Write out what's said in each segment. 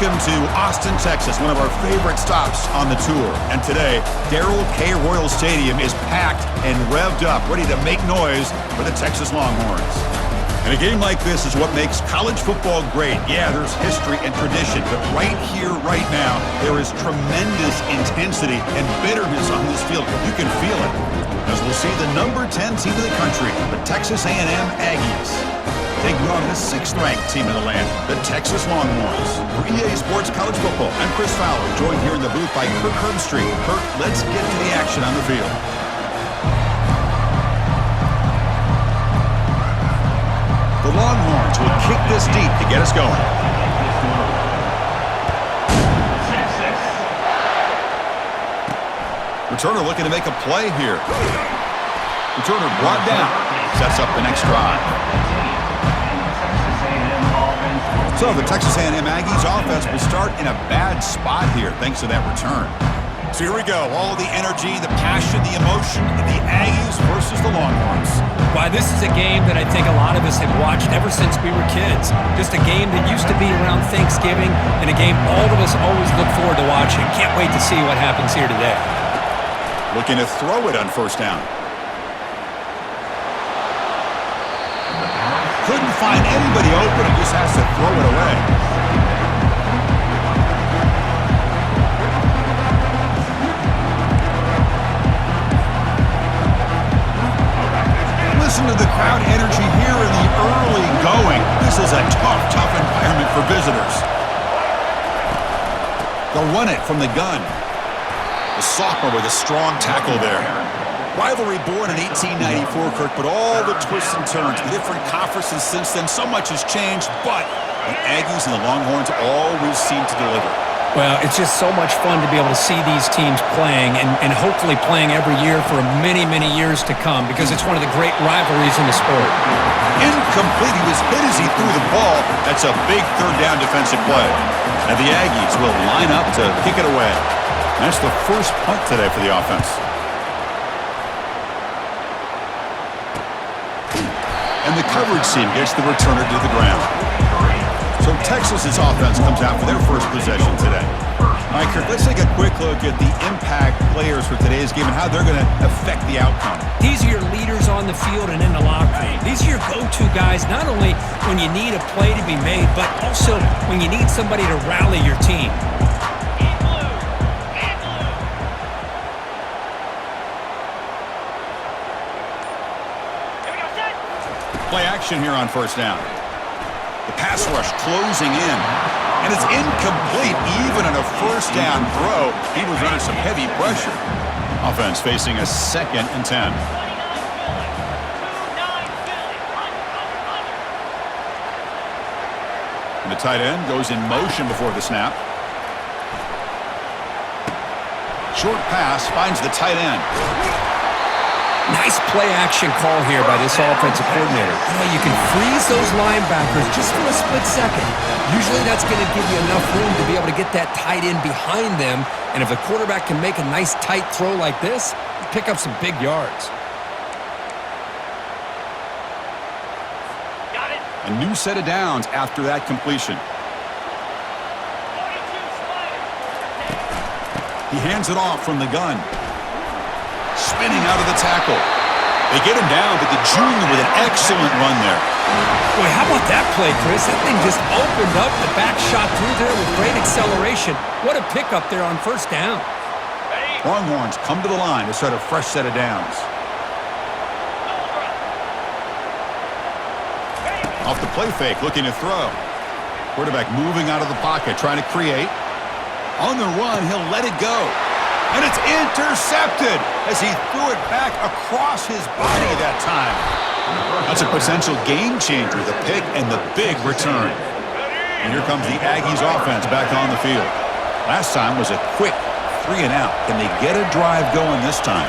Welcome to Austin, Texas, one of our favorite stops on the tour. And today, Darrell K. Royal Stadium is packed and revved up, ready to make noise for the Texas Longhorns. And a game like this is what makes college football great. Yeah, there's history and tradition, but right here, right now, there is tremendous intensity and bitterness on this field. You can feel it. As we'll see the number 10 team in the country, the Texas A&M Aggies, taking on the 6th-ranked team in the land, the Texas Longhorns. For EA Sports College Football, I'm Chris Fowler, joined here in the booth by Kirk Herbstreit. Kirk, let's get to the action on the field. The Longhorns will kick this deep to get us going. Returner looking to make a play here. Returner brought down. Sets up the next drive. So the Texas A&M Aggies offense will start in a bad spot here thanks to that return. So here we go. All the energy, the passion, the emotion of the Aggies versus the Longhorns. Why, this is a game that I think a lot of us have watched ever since we were kids. Just a game that used to be around Thanksgiving and a game all of us always look forward to watching. Can't wait to see what happens here today. Looking to throw it on first down. Couldn't find anybody open and just has to throw it away. Listen to the crowd energy here in the early going. This is a tough environment for visitors. They'll run it from the gun. The sophomore with a strong tackle there. Rivalry born in 1894, Kirk, but all the twists and turns, the different conferences since then, so much has changed, but the Aggies and the Longhorns always seem to deliver. Well, it's just so much fun to be able to see these teams playing and hopefully playing every year for many years to come because it's one of the great rivalries in the sport. Incomplete. He was hit as he threw the ball. That's a big third down defensive play. And the Aggies will line up to kick it away. That's the first punt today for the offense. And the coverage team gets the returner to the ground. So Texas's offense comes out for their first possession today. All right, Kirk, let's take a quick look at the impact players for today's game and how they're going to affect the outcome. These are your leaders on the field and in the locker room. These are your go-to guys, not only when you need a play to be made, but also when you need somebody to rally your team. Play action here on first down. The pass rush closing in. And it's incomplete even on a first down throw. He was under some heavy pressure. Offense facing a 2nd and 10. And the tight end goes in motion before the snap. Short pass finds the tight end. Nice play-action call here by this offensive coordinator. You can freeze those linebackers just for a split second. Usually that's going to give you enough room to be able to get that tight end behind them. And if the quarterback can make a nice tight throw like this, you pick up some big yards. Got it. A new set of downs after that completion. He hands it off from the gun. Spinning out of the tackle. They get him down, but the junior with an excellent run there. Boy, how about that play, Chris? That thing just opened up. The back shot through there with great acceleration. What a pickup there on first down. Longhorns come to the line to start a fresh set of downs. Off the play fake, looking to throw. Quarterback moving out of the pocket, trying to create. On the run, he'll let it go. And it's intercepted as he threw it back across his body that time. That's a potential game changer, the pick and the big return. And here comes the Aggies offense back on the field. Last time was a quick 3 and out. Can they get a drive going this time?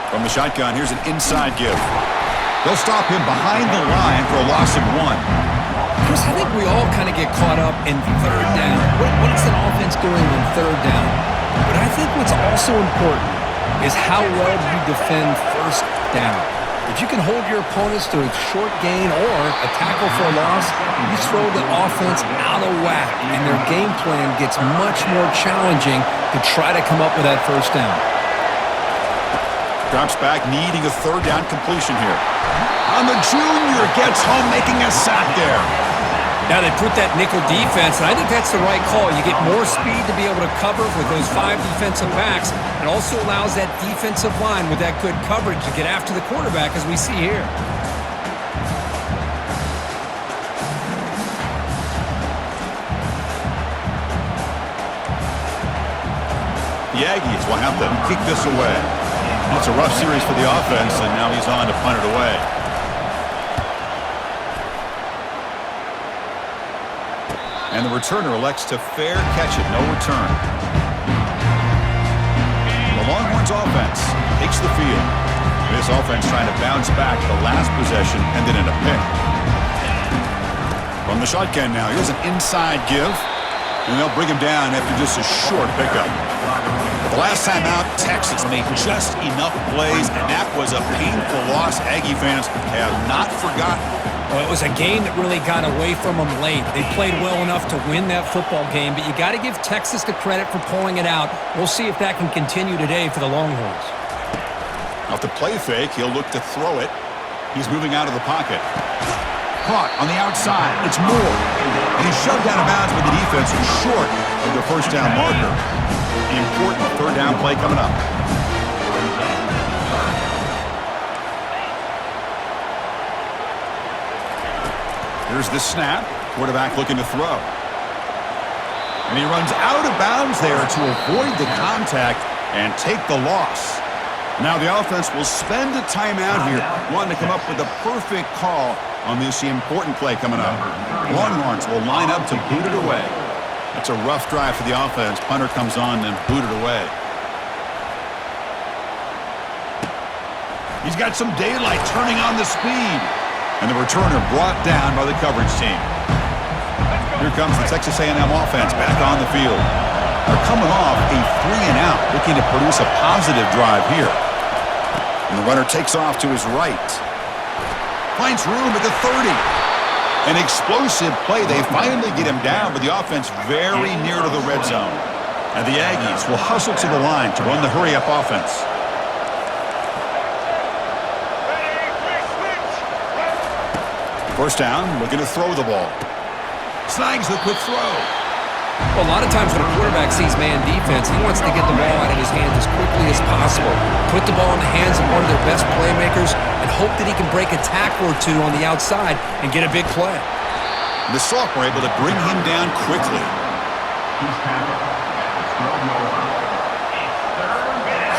From the shotgun, here's an inside give. They'll stop him behind the line for a loss of 1. Chris, I think we all kind of get caught up in third down. What is an offense doing in third down? But I think what's also important is how well you defend first down. If you can hold your opponents to a short gain or a tackle for a loss, you throw the offense out of whack, and their game plan gets much more challenging to try to come up with that first down. Drops back, needing a third down completion here. On the junior, gets home, making a sack there. Now they put that nickel defense, and I think that's the right call. You get more speed to be able to cover with those 5 defensive backs. It also allows that defensive line with that good coverage to get after the quarterback, as we see here. The Aggies will have to kick this away. It's a rough series for the offense, and now he's on to punt it away. And the returner elects to fair catch it, no return. The Longhorns offense takes the field. This offense trying to bounce back. The last possession ended in a pick. From the shotgun now, here's an inside give. And they'll bring him down after just a short pickup. But the last time out, Texas made just enough plays, and that was a painful loss. Aggie fans have not forgotten. Well, it was a game that really got away from them late. They played well enough to win that football game, but you got to give Texas the credit for pulling it out. We'll see if that can continue today for the Longhorns. Off the play fake, he'll look to throw it. He's moving out of the pocket. Caught on the outside. It's Moore. And he's shoved out of bounds with the defense short of the first down marker. The important third down play coming up. Here's the snap. Quarterback looking to throw. And he runs out of bounds there to avoid the contact and take the loss. Now the offense will spend a timeout here, wanting to come up with the perfect call on this important play coming up. Longhorns will line up to boot it away. That's a rough drive for the offense. Punter comes on and boot it away. He's got some daylight, turning on the speed. And the returner brought down by the coverage team. Here comes the Texas A&M offense back on the field. They're coming off a 3-and-out, looking to produce a positive drive here. And the runner takes off to his right. Finds room at the 30. An explosive play. They finally get him down, but the offense very near to the red zone. And the Aggies will hustle to the line to run the hurry-up offense. First down, looking to throw the ball. Snags the quick throw. Well, a lot of times when a quarterback sees man defense, he wants to get the ball out of his hands as quickly as possible. Put the ball in the hands of one of their best playmakers and hope that he can break a tackle or two on the outside and get a big play. The sophomore able to bring him down quickly.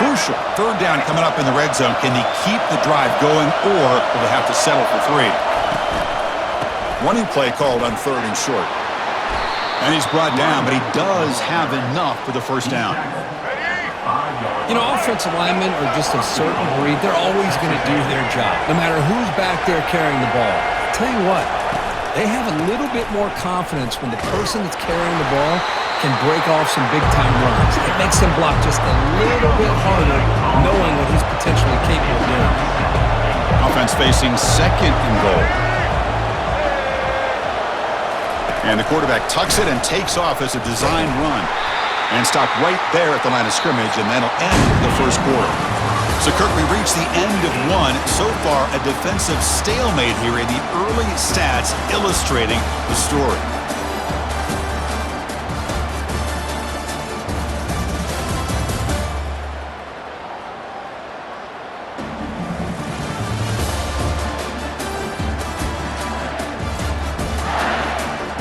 Crucial third down coming up in the red zone. Can he keep the drive going, or will they have to settle for 3? Running play called on 3rd and short. And he's brought down, but he does have enough for the first down. You know, offensive linemen are just a certain breed. They're always going to do their job, no matter who's back there carrying the ball. I'll tell you what, they have a little bit more confidence when the person that's carrying the ball can break off some big-time runs. It makes them block just a little bit harder, knowing what he's potentially capable of doing. Offense facing 2nd and goal. And the quarterback tucks it and takes off as a design run. And stopped right there at the line of scrimmage, and that'll end the first quarter. So, Kirk, we reached the end of 1. So far, a defensive stalemate here, in the early stats illustrating the story.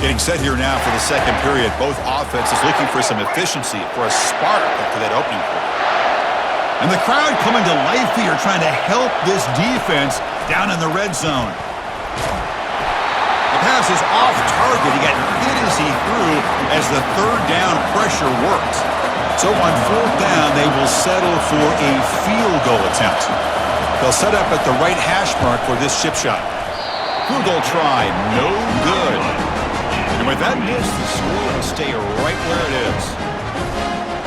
Getting set here now for the second period. Both offenses looking for some efficiency, for a spark after that opening quarter. And the crowd coming to life here, trying to help this defense down in the red zone. The pass is off target. He got hit as he threw as the third down pressure worked. So on 4th down, they will settle for a field goal attempt. They'll set up at the right hash mark for this chip shot. Field goal try, no good. And with that miss, the score will stay right where it is.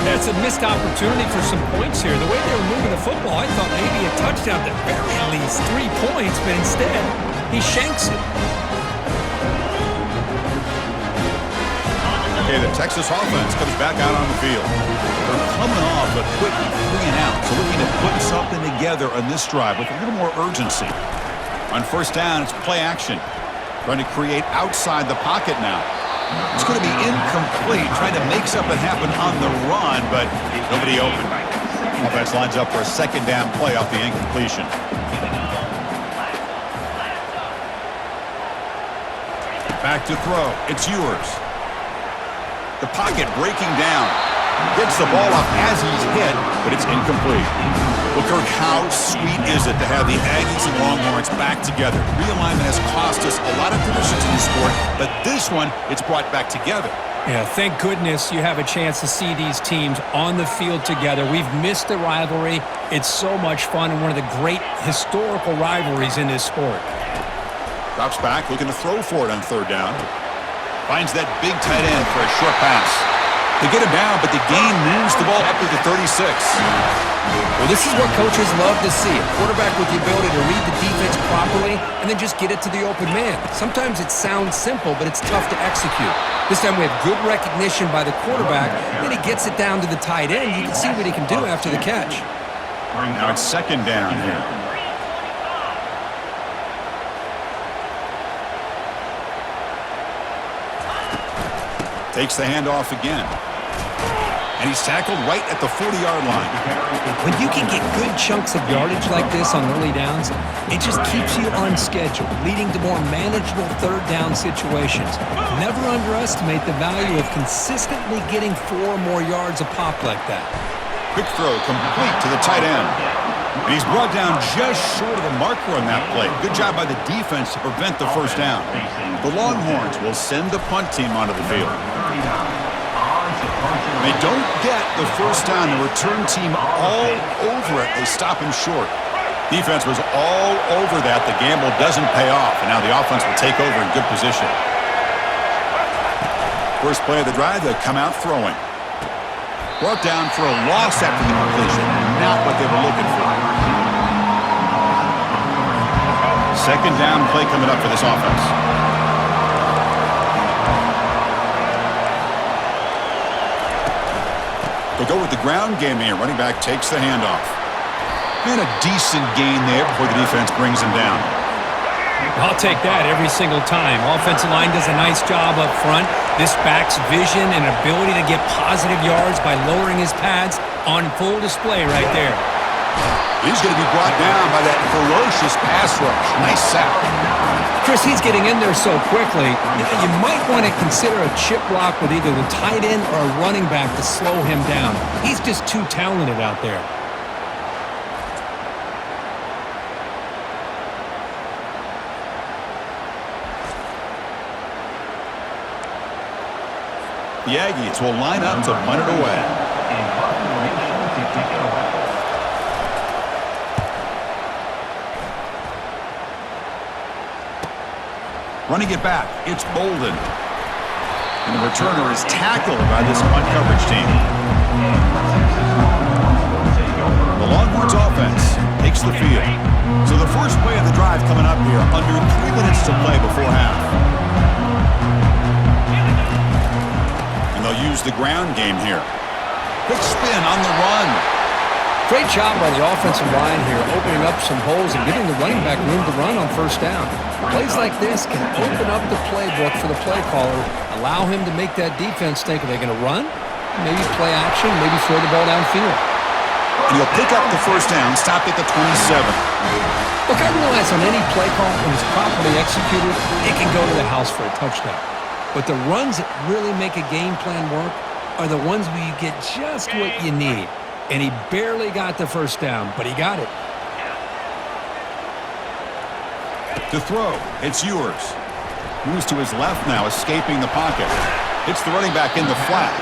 That's a missed opportunity for some points here. The way they were moving the football, I thought maybe a touchdown at the very least, 3 points, but instead, he shanks it. Okay, the Texas offense comes back out on the field. They're coming off a quick 3 and out, so looking to put something together on this drive with a little more urgency. On first down, it's play action. Trying to create outside the pocket now. It's going to be incomplete, trying to make something happen on the run, but nobody open. Offense lines up for a second down play off the incompletion. Back to throw. It's yours. The pocket breaking down. Gets the ball off as he's hit, but it's incomplete. Well, Kirk, how sweet is it to have the Aggies and Longhorns back together? Realignment has cost us a lot of traditions in the sport, but this one, it's brought back together. Yeah, thank goodness you have a chance to see these teams on the field together. We've missed the rivalry. It's so much fun and one of the great historical rivalries in this sport. Drops back, looking to throw for it on third down. Finds that big tight end for a short pass. They get him down, but the gain moves the ball up to the 36. Well, this is what coaches love to see. A quarterback with the ability to read the defense properly and then just get it to the open man. Sometimes it sounds simple, but it's tough to execute. This time we have good recognition by the quarterback, then he gets it down to the tight end. You can see what he can do after the catch. Now it's second down here. Takes the handoff again. And he's tackled right at the 40-yard line. When you can get good chunks of yardage like this on early downs, it just keeps you on schedule, leading to more manageable third down situations. Never underestimate the value of consistently getting 4 or more yards a pop like that. Quick throw complete to the tight end. And he's brought down just short of the marker on that play. Good job by the defense to prevent the first down. The Longhorns will send the punt team onto the field. They don't get the first down. The return team all over it. They stop him short. Defense was all over that. The gamble doesn't pay off, and now the offense will take over in good position. First play of the drive, they come out throwing. Brought down for a loss after the completion. Not what they were looking for. Second down play coming up for this offense. They go with the ground game here. Running back takes the handoff. And a decent gain there before the defense brings him down. I'll take that every single time. Offensive line does a nice job up front. This back's vision and ability to get positive yards by lowering his pads on full display right there. He's going to be brought down by that ferocious pass rush. Nice sack. Chris, he's getting in there so quickly. You might want to consider a chip block with either the tight end or a running back to slow him down. He's just too talented out there. The Aggies will line up to punt it away. Running it back, it's Bolden. And the returner is tackled by this punt coverage team. The Longhorns offense takes the field. So the first play of the drive coming up here, under 3 minutes to play before half. And they'll use the ground game here. Quick spin on the run. Great job by the offensive line here, opening up some holes and giving the running back room to run on first down. Plays like this can open up the playbook for the play caller, allow him to make that defense think, are they going to run? Maybe play action, maybe throw the ball downfield. And he'll pick up the first down, stop at the 27. Look, I realize on any play call, when it's properly executed, it can go to the house for a touchdown. But the runs that really make a game plan work are the ones where you get just what you need. And he barely got the first down, but he got it. To throw, it's yours. Moves to his left now, escaping the pocket. Hits the running back in the flat.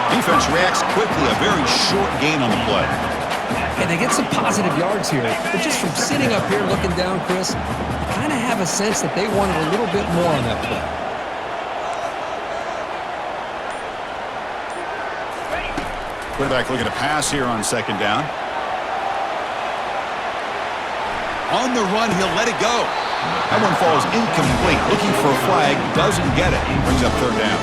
Defense reacts quickly, a very short gain on the play. And they get some positive yards here, but just from sitting up here looking down, Chris, you kind of have a sense that they wanted a little bit more on that play. Quarterback looking to pass here on second down. On the run, he'll let it go. That one falls incomplete. Looking for a flag, doesn't get it. Brings up third down.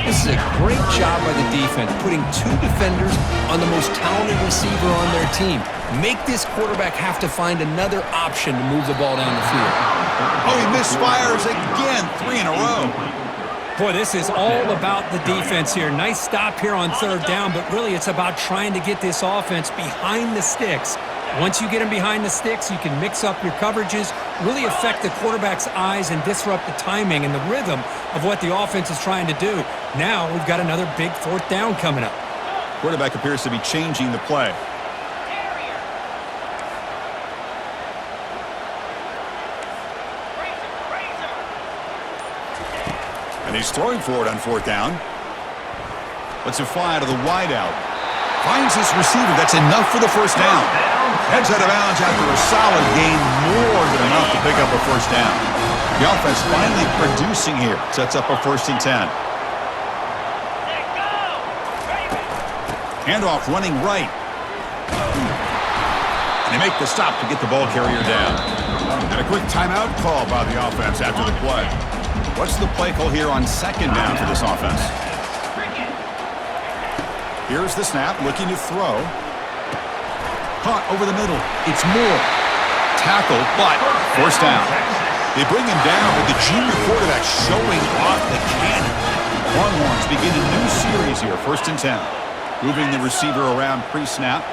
This is a great job by the defense, putting two defenders on the most talented receiver on their team. Make this quarterback have to find another option to move the ball down the field. Oh, he misfires again. 3 in a row. Boy, this is all about the defense here. Nice stop here on third down, but really it's about trying to get this offense behind the sticks. Once you get them behind the sticks, you can mix up your coverages, really affect the quarterback's eyes and disrupt the timing and the rhythm of what the offense is trying to do. Now we've got another big fourth down coming up. Quarterback appears to be changing the play. And he's throwing for it on fourth down. Lets it fly out of the wideout. Finds his receiver. That's enough for the first down. Heads out of bounds after a solid gain, more than enough to pick up a first down. The offense finally producing here. Sets up a 1st and 10. Handoff running right. And they make the stop to get the ball carrier down. And a quick timeout call by the offense after the play. What's the play call here on second down for this offense? Here's the snap, looking to throw. Caught over the middle. It's Moore. Tackle, but first down. They bring him down, but the junior quarterback showing off the cannon. Longhorns begin a new series here, 1st and 10. Moving the receiver around pre-snap.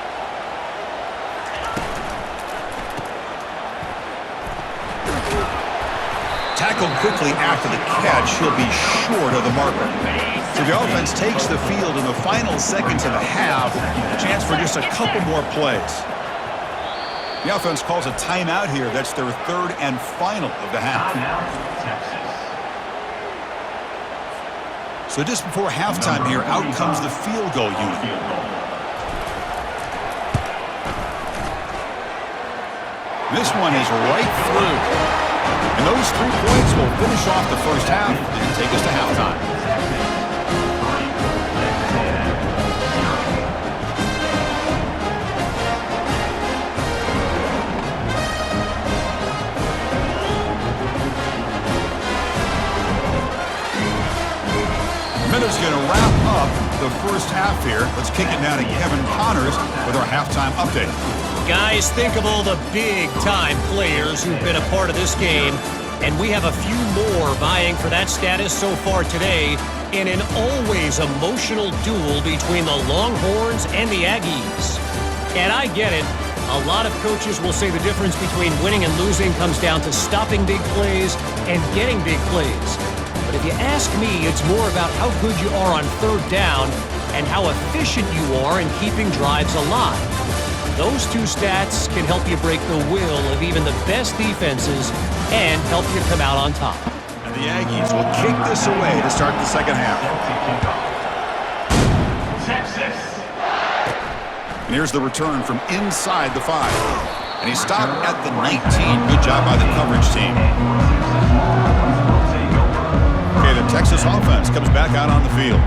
Tackled quickly after the catch. He'll be short of the marker. So the offense takes the field in the final seconds of the half. Chance for just a couple more plays. The offense calls a timeout here. That's their 3rd and final of the half. So just before halftime here, out comes the field goal unit. This one is right through. And those 3 points will finish off the first half and take us to halftime. Miller's going to wrap up the first half here. Let's kick it now to Kevin Connors with our halftime update. Guys, think of all the big-time players who've been a part of this game, and we have a few more vying for that status so far today in an always emotional duel between the Longhorns and the Aggies. And I get it. A lot of coaches will say the difference between winning and losing comes down to stopping big plays and getting big plays. But if you ask me, it's more about how good you are on third down and how efficient you are in keeping drives alive. Those 2 stats can help you break the will of even the best defenses and help you come out on top. And the Aggies will kick this away to start the second half. Texas. And here's the return from inside the 5. And he stopped at the 19. Good job by the coverage team. Okay, the Texas offense comes back out on the field.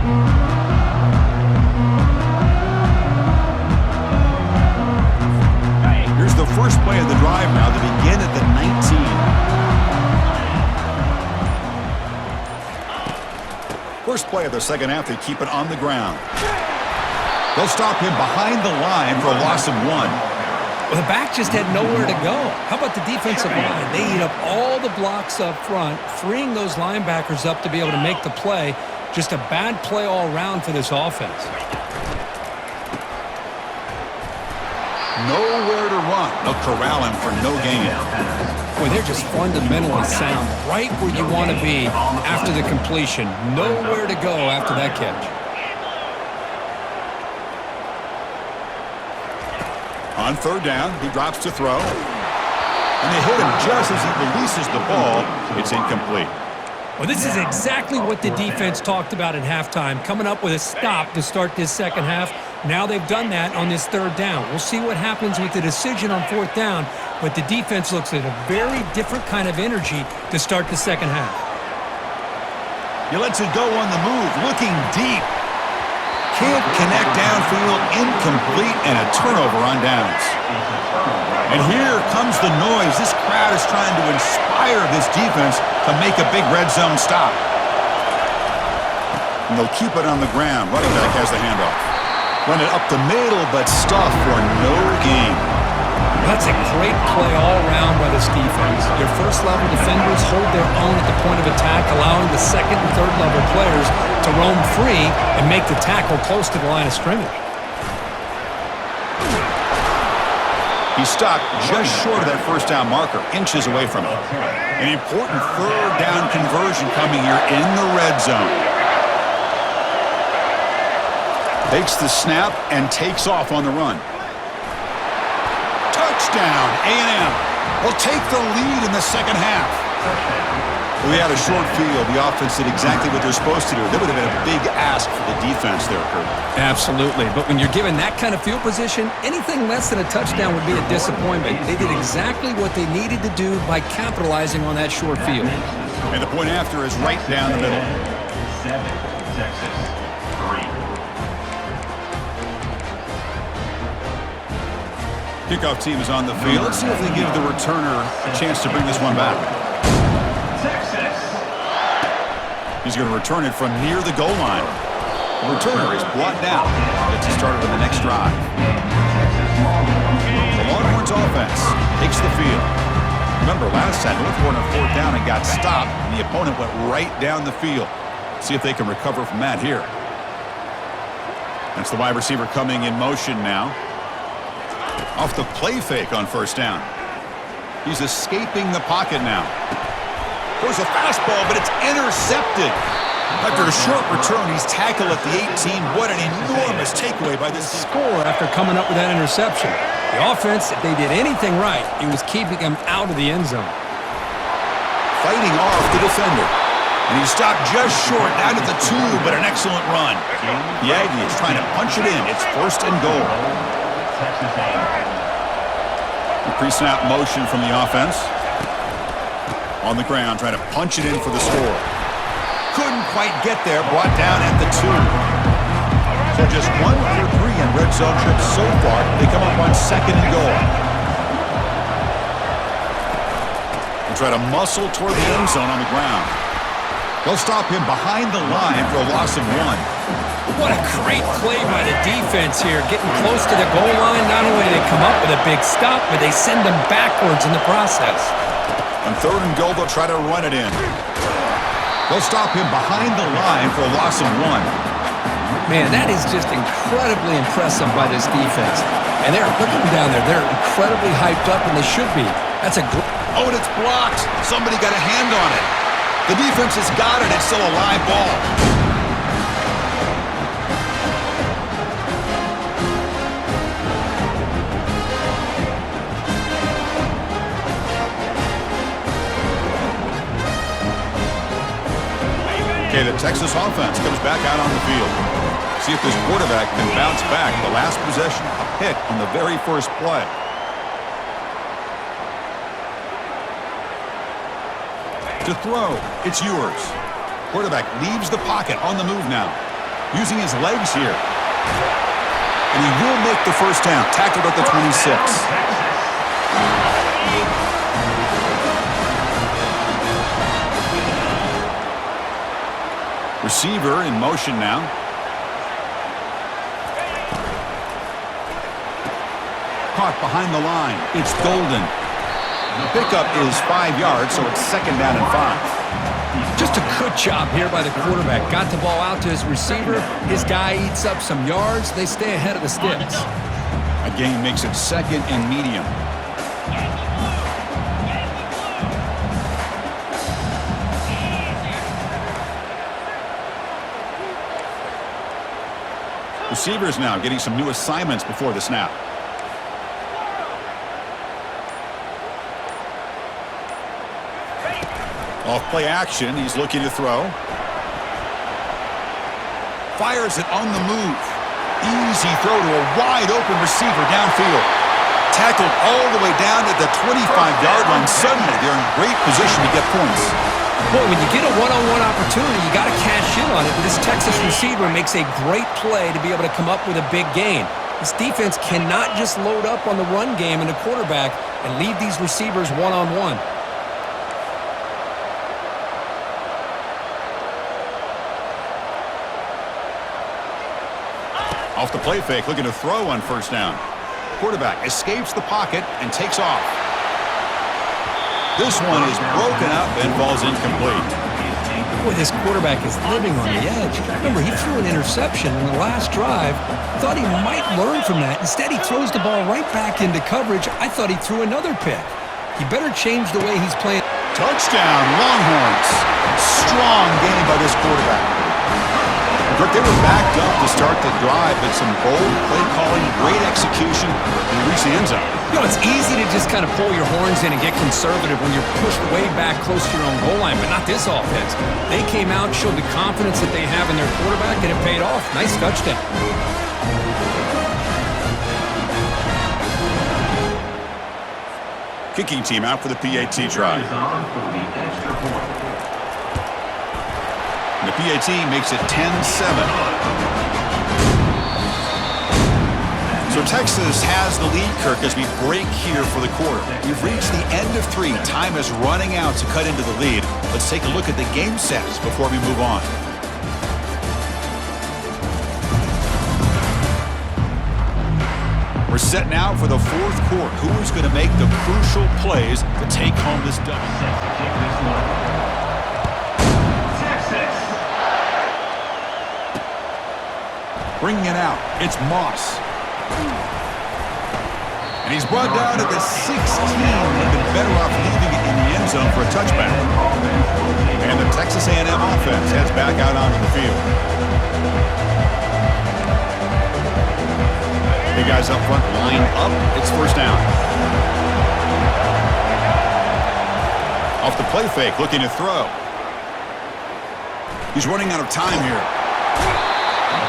Here's the first play of the drive now. They begin at the 19. First play of the second half, they keep it on the ground. They'll stop him behind the line for a loss of 1. Well, the back just had nowhere to go. How about the defensive line? They eat up all the blocks up front, freeing those linebackers up to be able to make the play. Just a bad play all around for this offense. Nowhere to run. They'll corral him for no gain. Boy, they're just fundamentally sound, right where you want to be after the completion. Nowhere to go after that catch. On third down, he drops to throw. And they hit him just as he releases the ball. It's incomplete. Well, this is exactly what the defense talked about at halftime, coming up with a stop to start this second half. Now they've done that on this third down. We'll see what happens with the decision on fourth down, but the defense looks at a very different kind of energy to start the second half. He lets it go on the move, looking deep. Can't connect downfield, incomplete, and a turnover on downs. And here comes the noise. This crowd is trying to inspire this defense to make a big red zone stop. And they'll keep it on the ground. Running back has the handoff. Run it up the middle, but stuff for no gain. That's a great play all around by this defense. Your first-level defenders hold their own at the point of attack, allowing the second and third-level players to roam free and make the tackle close to the line of scrimmage. He stopped just short of that first down marker, inches away from it. An important third down conversion coming here in the red zone. Takes the snap and takes off on the run. Touchdown, A&M. Will take the lead in the second half. We had a short field. The offense did exactly what they're supposed to do. That would have been a big ask for the defense there, Kurt. Absolutely. But when you're given that kind of field position, anything less than a touchdown would be a disappointment. They did exactly what they needed to do by capitalizing on that short field. And the point after is right down the middle. 7, Texas, 3. Kickoff team is on the field. Let's see if they give the returner a chance to bring this one back. He's going to return it from near the goal line. The returner is blocked out. Gets it started on the next drive. The Longhorns offense takes the field. Remember, last time, they went on fourth down and got stopped, and the opponent went right down the field. See if they can recover from that here. That's the wide receiver coming in motion now. Off the play fake on first down. He's escaping the pocket now. There's a fastball, but it's intercepted. After a short return, he's tackled at the 18. What an enormous takeaway by this Score after coming up with that interception. The offense, if they did anything right, it was keeping him out of the end zone. fighting off the defender. And he stopped just short, down to the 2, but an excellent run. The Aggies trying to punch it in. It's first and goal. The pre-snap motion from the offense. On the ground, trying to punch it in for the score. Couldn't quite get there, brought down at the 2. So just 1 for 3 in red zone trips so far. They come up on second and goal. And try to muscle toward the end zone on the ground. They'll stop him behind the line for a loss of 1. What a great play by the defense here. Getting close to the goal line, not only do they come up with a big stop, but they send them backwards in the process. On third and goal, they'll try to run it in. They'll stop him behind the line for a loss of 1. Man, that is just incredibly impressive by this defense. And they're looking down there. They're incredibly hyped up, and they should be. That's a great... Oh, and it's blocked. Somebody got a hand on it. The defense has got it. It's still a live ball. Okay, the Texas offense comes back out on the field. See if this quarterback can bounce back. The last possession, a pick on the very first play. To throw, it's yours. Quarterback leaves the pocket on the move now. Using his legs here. And he will make the first down. Tackled at the 26. Receiver in motion now. Caught behind the line. It's Golden. The pickup is 5 yards, so it's second down and 5. Just a good job here by the quarterback. Got the ball out to his receiver. His guy eats up some yards. They stay ahead of the sticks. A gain makes it second and medium. Receivers now getting some new assignments before the snap. Off play action, he's looking to throw. Fires it on the move. Easy throw to a wide open receiver downfield. Tackled all the way down at the 25-yard line. Suddenly, they're in great position to get points. Boy, when you get a one-on-one opportunity, you got to cash in on it. And this Texas receiver makes a great play to be able to come up with a big gain. This defense cannot just load up on the run game and the quarterback and leave these receivers one-on-one. Off the play fake, looking to throw on first down. Quarterback escapes the pocket and takes off. This one is broken up and falls incomplete. Boy, this quarterback is living on the edge. Remember, he threw an interception in the last drive. Thought he might learn from that. Instead, he throws the ball right back into coverage. I thought he threw another pick. He better change the way he's playing. Touchdown, Longhorns. Strong game by this quarterback. Look, they were backed up to start the drive, but some bold play calling, great execution, and reach the end zone. You know, it's easy to just kind of pull your horns in and get conservative when you're pushed way back close to your own goal line, but not this offense. They came out, showed the confidence that they have in their quarterback, and it paid off. Nice touchdown. Kicking team out for the PAT try. The PAT makes it 10-7. So Texas has the lead, Kirk, as we break here for the quarter. We've reached the end of 3. Time is running out to cut into the lead. Let's take a look at the game sets before we move on. We're set now for the fourth quarter. Who's going to make the crucial plays to take home this dub? Bringing it out, it's Moss. And he's brought down at the 16. They've been better off leaving it in the end zone for a touchback. And the Texas A&M offense heads back out onto the field. The guys up front line up. It's first down. Off the play fake, looking to throw. He's running out of time here.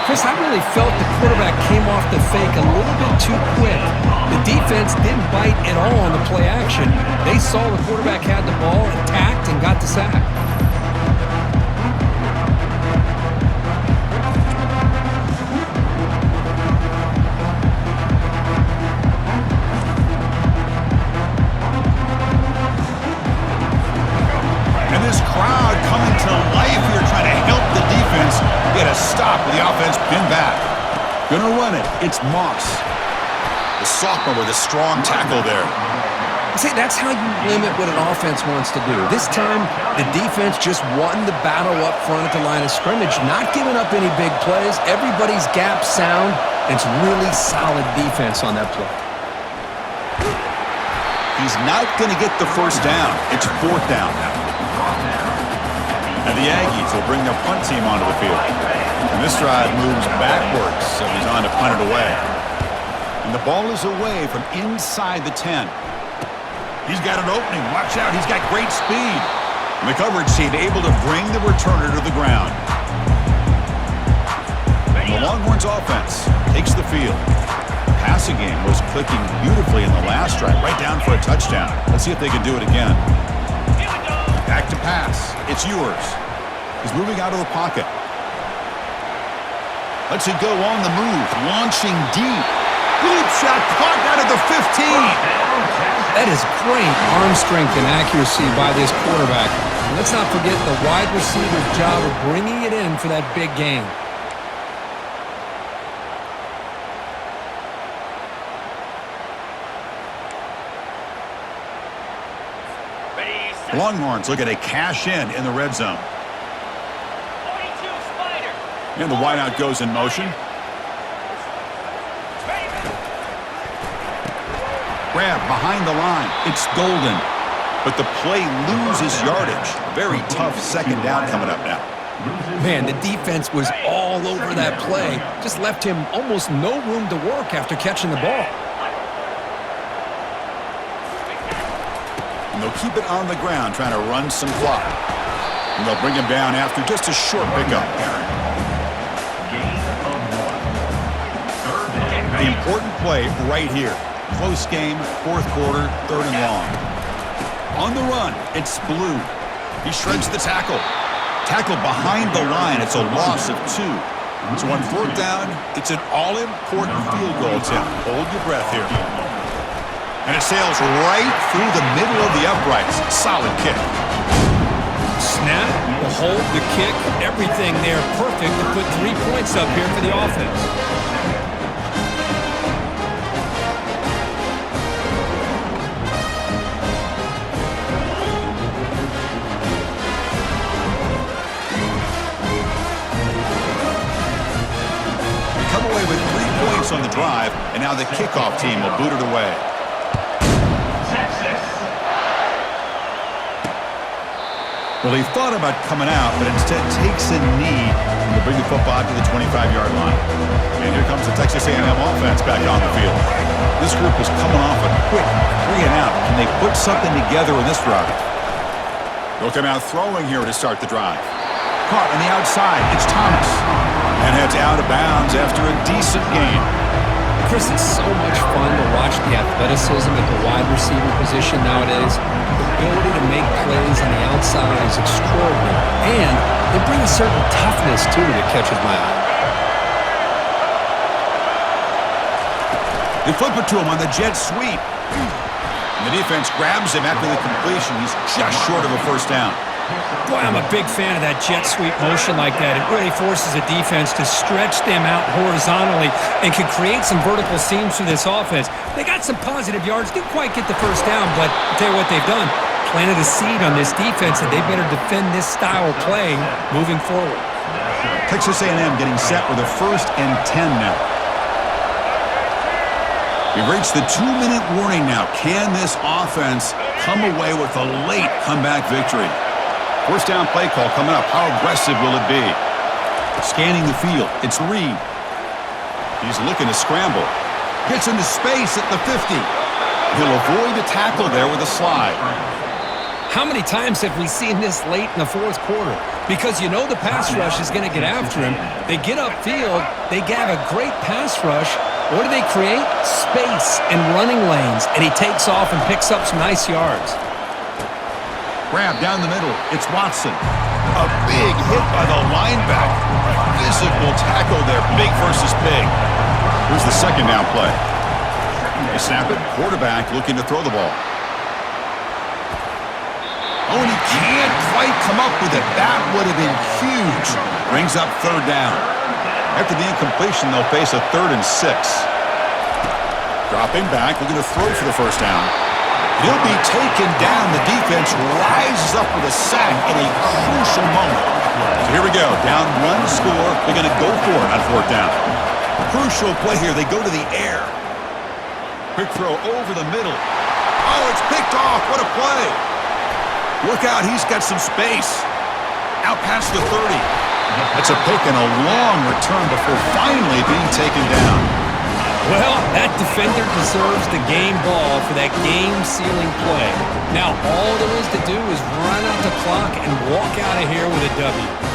Chris, I really felt the quarterback came off the fake a little bit too quick. The defense didn't bite at all on the play action. They saw the quarterback had the ball, attacked, and got the sack. And this crowd coming to life here, trying to help the defense get a stop with the offense pinned back. Gonna run it. It's Moss. The sophomore with a strong tackle there. See, that's how you limit what an offense wants to do. This time, the defense just won the battle up front at the line of scrimmage, not giving up any big plays. Everybody's gap sound. It's really solid defense on that play. He's not going to get the first down. It's fourth down now. And the Aggies will bring their punt team onto the field. And this drive moves backwards, so he's on to punt it away. And the ball is away from inside the 10. He's got an opening. Watch out. He's got great speed. And the coverage team able to bring the returner to the ground. And the Longhorns offense takes the field. The passing game was clicking beautifully in the last drive, right down for a touchdown. Let's see if they can do it again. Back to pass. It's yours. He's moving out of the pocket. Lets it go on the move. Launching deep. Deep shot caught out of the 15. That is great arm strength and accuracy by this quarterback. And let's not forget the wide receiver's job of bringing it in for that big game. Longhorns looking to cash in the red zone. And the wideout goes in motion. Grab behind the line. It's golden. But the play loses yardage. Very tough second down coming up now. Man, the defense was all over that play. Just left him almost no room to work after catching the ball. And they'll keep it on the ground, trying to run some clock. And they'll bring him down after just a short pickup. The important play right here. Close game, fourth quarter, third and long. On the run, it's Blue. He shreds the tackle. Tackle behind the line. It's a loss of 2. So on 4th down, it's an all-important field goal attempt. Hold your breath here. And it sails right through the middle of the uprights. Solid kick. Snap, the hold, the kick, everything there perfect to put 3 points up here for the offense. Come away with 3 points on the drive, and now the kickoff team will boot it away. Well, he thought about coming out, but instead takes a knee to bring the football to the 25-yard line. And here comes the Texas A&M offense back on the field. This group is coming off a quick 3 and out. Can they put something together in this drive? They'll come out throwing here to start the drive. Caught on the outside. It's Thomas. And heads out of bounds after a decent gain. Chris, it's so much fun to watch the athleticism at the wide receiver position nowadays. The ability to make plays on the outside is extraordinary. And they bring a certain toughness, too, that catches my eye. They flip it to him on the jet sweep. And the defense grabs him after the completion. He's just short of a first down. Boy, I'm a big fan of that jet sweep motion like that. It really forces a defense to stretch them out horizontally and can create some vertical seams for this offense. They got some positive yards. Didn't quite get the first down, but I'll tell you what they've done. Planted a seed on this defense, and they better defend this style of playing moving forward. Texas A&M getting set with a 1st and 10 now. We've reached the 2-minute warning now. Can this offense come away with a late comeback victory? First down play call coming up. How aggressive will it be? Scanning the field. It's Reed. He's looking to scramble. Gets into space at the 50. He'll avoid a tackle there with a slide. How many times have we seen this late in the 4th quarter? Because you know the pass rush is going to get after him. They get upfield. They have a great pass rush. What do they create? Space and running lanes. And he takes off and picks up some nice yards. Grab down the middle. It's Watson. A big hit by the linebacker. Physical tackle there. Big versus big. Here's the 2nd down play. They snap it. Quarterback looking to throw the ball. Oh, and he can't quite come up with it. That would have been huge. Brings up 3rd down. After the incompletion, they'll face a 3rd and 6. Dropping back, looking to throw for the first down. He'll be taken down. The defense rises up with a sack in a crucial moment. So here we go. Down 1 score. They're going to go for it on 4th down. Crucial play here. They go to the air. Quick throw over the middle. Oh, it's picked off. What a play. Look out. He's got some space. Out past the 30. That's a pick and a long return before finally being taken down. Well, that defender deserves the game ball for that game-sealing play. Now, all there is to do is run out the clock and walk out of here with a W.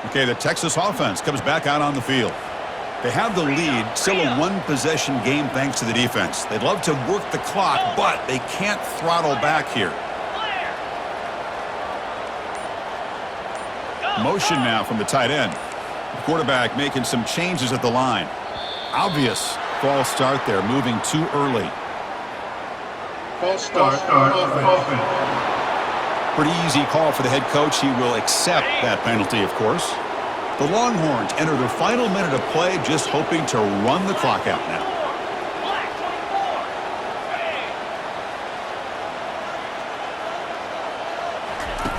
Okay, the Texas offense comes back out on the field. They have the lead, still a 1-possession game thanks to the defense. They'd love to work the clock, but they can't throttle back here. Motion now from the tight end. The quarterback making some changes at the line. Obvious false start there, moving too early. False start. Offense. Pretty easy call for the head coach. He will accept that penalty, of course. The Longhorns enter their final minute of play, just hoping to run the clock out now.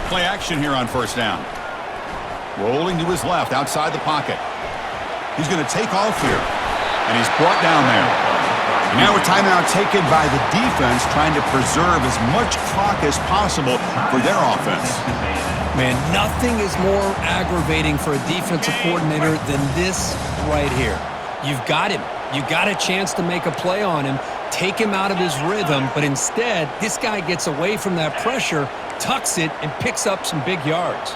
Play action here on 1st down. Rolling to his left, outside the pocket. He's going to take off here, and he's brought down there. And now a timeout taken by the defense, trying to preserve as much clock as possible for their offense. Man, nothing is more aggravating for a defensive coordinator than this right here. You've got him. You've got a chance to make a play on him. take him out of his rhythm, but instead, this guy gets away from that pressure, tucks it, and picks up some big yards.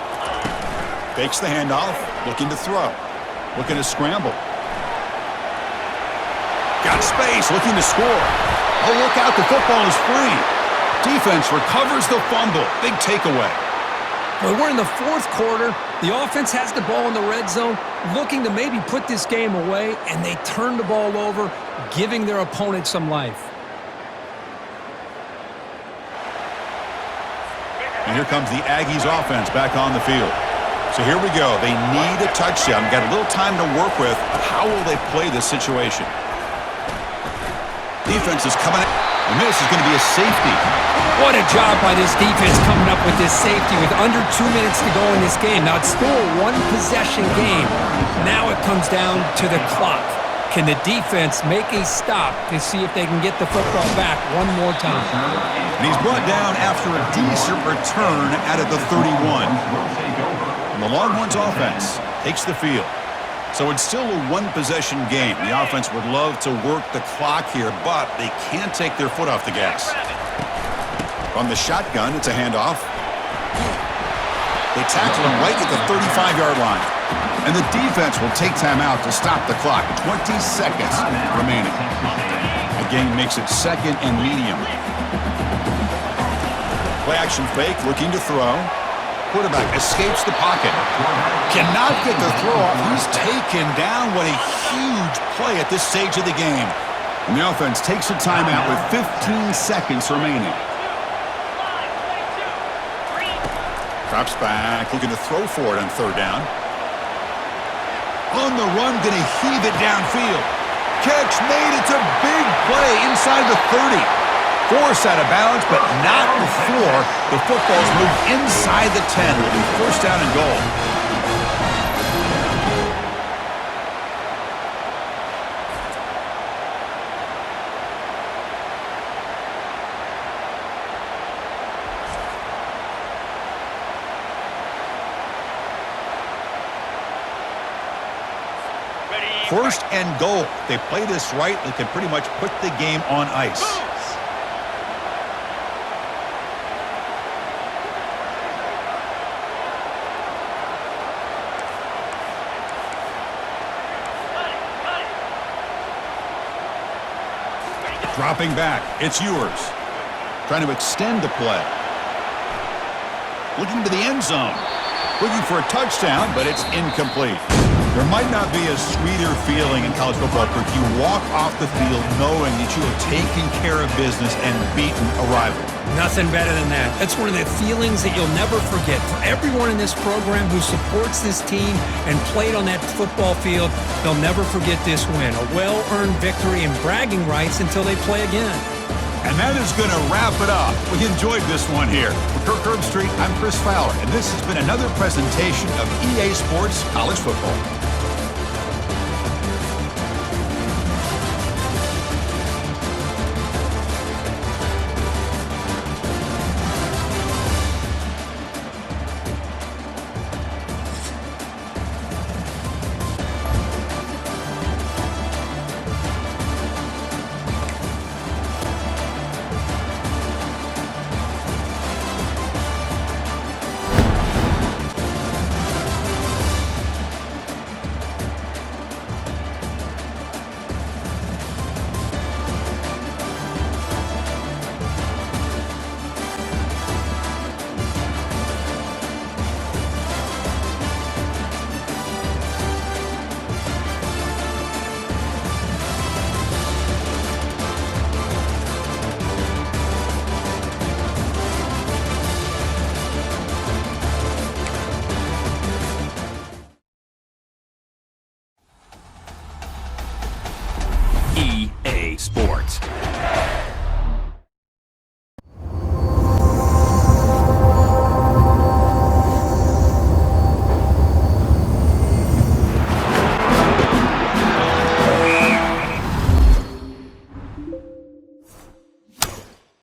Fakes the handoff, looking to throw, looking to scramble. Got space, looking to score. Oh, look out, the football is free. Defense recovers the fumble. Big takeaway. Well, we're in the fourth quarter. The offense has the ball in the red zone, looking to maybe put this game away, and they turn the ball over, giving their opponent some life. And here comes the Aggies offense back on the field. So here we go. They need a touchdown. Got a little time to work with. How will they play this situation? Defense is coming out, and this is going to be a safety. What a job by this defense coming up with this safety with under 2 minutes to go in this game. Now, it's still a one-possession game. Now it comes down to the clock. Can the defense make a stop to see if they can get the football back one more time? And he's brought down after a decent return out of the 31. And the Longhorns offense takes the field. So it's still a one-possession game. The offense would love to work the clock here, but they can't take their foot off the gas. From the shotgun, it's a handoff. They tackle him right at the 35-yard line. And the defense will take time out to stop the clock. 20 seconds remaining. The game makes it second and medium. Play action fake, looking to throw. Quarterback escapes the pocket. Cannot get the throw off. He's taken down. What a huge play at this stage of the game. And the offense takes a timeout with 15 seconds remaining. Drops back, looking to throw for it on third down. On the run, going to heave it downfield. Catch made. It's a big play inside the 30. Forced out of bounds, but not before the football's moved inside the 10. Will be first down and goal. First and goal. If they play this right, they can pretty much put the game on ice. Dropping back. It's yours. Trying to extend the play. Looking to the end zone. Looking for a touchdown, but it's incomplete. There might not be a sweeter feeling in college football if you walk off the field knowing that you have taken care of business and beaten a rival. Nothing better than that. That's one of the feelings that you'll never forget. For everyone in this program who supports this team and played on that football field, they'll never forget this win. A well-earned victory and bragging rights until they play again. And that is going to wrap it up. We enjoyed this one here. For Kirk Herbstreit, I'm Chris Fowler, and this has been another presentation of EA Sports College Football.